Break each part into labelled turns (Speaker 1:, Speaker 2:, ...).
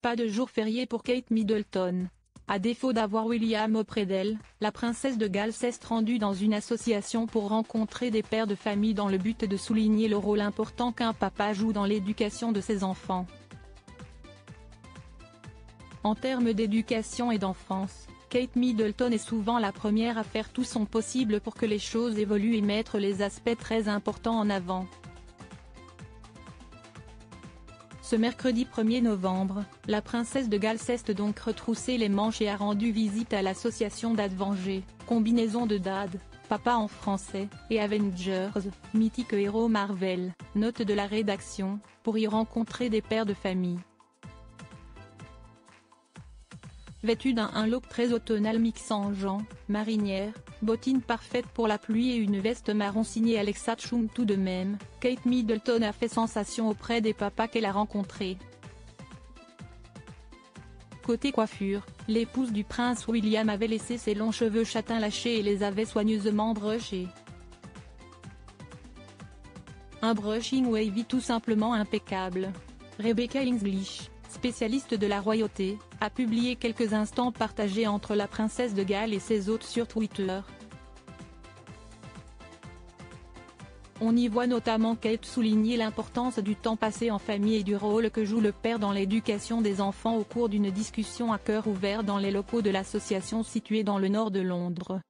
Speaker 1: pas de jour férié pour Kate Middleton. À défaut d'avoir William auprès d'elle, la princesse de Galles s'est rendue dans une association pour rencontrer des pères de famille dans le but de souligner le rôle important qu'un papa joue dans l'éducation de ses enfants. En termes d'éducation et d'enfance, Kate Middleton est souvent la première à faire tout son possible pour que les choses évoluent et mettre les aspects très importants en avant. Ce mercredi 1er novembre, la princesse de Galles s'est donc retroussé les manches et a rendu visite à l'association d'Avengers, combinaison de Dad, papa en français, et Avengers, mythique héros Marvel, note de la rédaction, pour y rencontrer des pères de famille. Vêtue d'un look très automnal mixant jean, marinière, bottines parfaites pour la pluie et une veste marron signée Alexa Chung tout de même, Kate Middleton a fait sensation auprès des papas qu'elle a rencontrés. Côté coiffure, l'épouse du prince William avait laissé ses longs cheveux châtains lâchés et les avait soigneusement brushés. Un brushing wavy tout simplement impeccable. Rebecca English, spécialiste de la royauté, a publié quelques instants partagés entre la princesse de Galles et ses hôtes sur Twitter. On y voit notamment Kate souligner l'importance du temps passé en famille et du rôle que joue le père dans l'éducation des enfants au cours d'une discussion à cœur ouvert dans les locaux de l'association située dans le nord de Londres.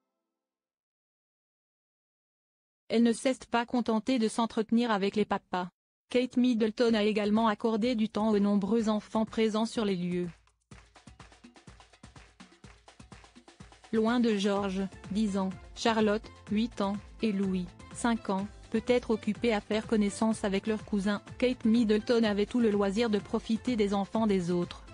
Speaker 1: Elle ne s'est pas contentée de s'entretenir avec les papas. Kate Middleton a également accordé du temps aux nombreux enfants présents sur les lieux. Loin de George, 10 ans, Charlotte, 8 ans, et Louis, 5 ans, peut-être occupés à faire connaissance avec leurs cousins, Kate Middleton avait tout le loisir de profiter des enfants des autres.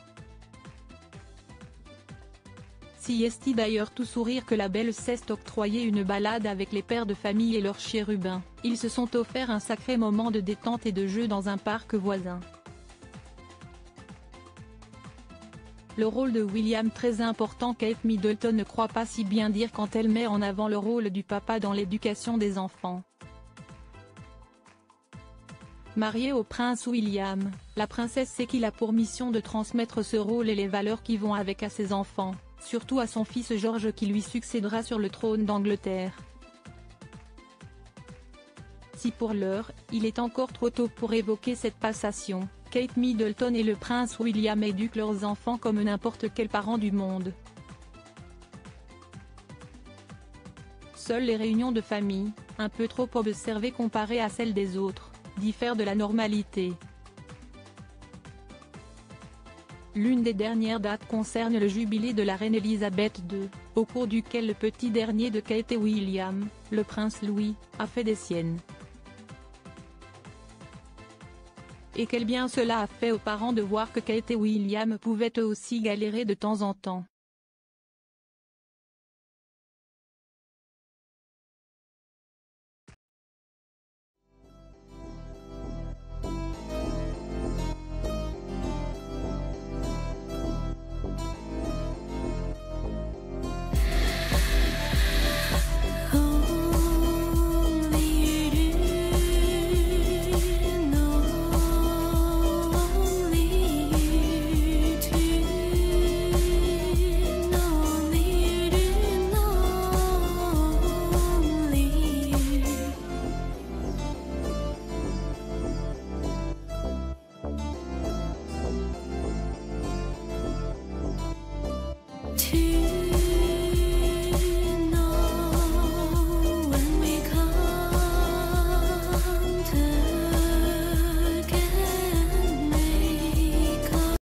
Speaker 1: Si est d'ailleurs tout sourire que la belle s'est octroyé une balade avec les pères de famille et leurs chérubins, ils se sont offert un sacré moment de détente et de jeu dans un parc voisin. Le rôle de William très important. Kate Middleton ne croit pas si bien dire quand elle met en avant le rôle du papa dans l'éducation des enfants. Mariée au prince William, la princesse sait qu'il a pour mission de transmettre ce rôle et les valeurs qui vont avec à ses enfants, surtout à son fils George qui lui succédera sur le trône d'Angleterre. Si pour l'heure, il est encore trop tôt pour évoquer cette passation, Kate Middleton et le prince William éduquent leurs enfants comme n'importe quel parent du monde. Seules les réunions de famille, un peu trop observées comparées à celles des autres, diffèrent de la normalité. L'une des dernières dates concerne le jubilé de la reine Elisabeth II, au cours duquel le petit dernier de Kate et William, le prince Louis, a fait des siennes. Et quel bien cela a fait aux parents de voir que Kate et William pouvaient eux aussi galérer de temps en temps.
Speaker 2: To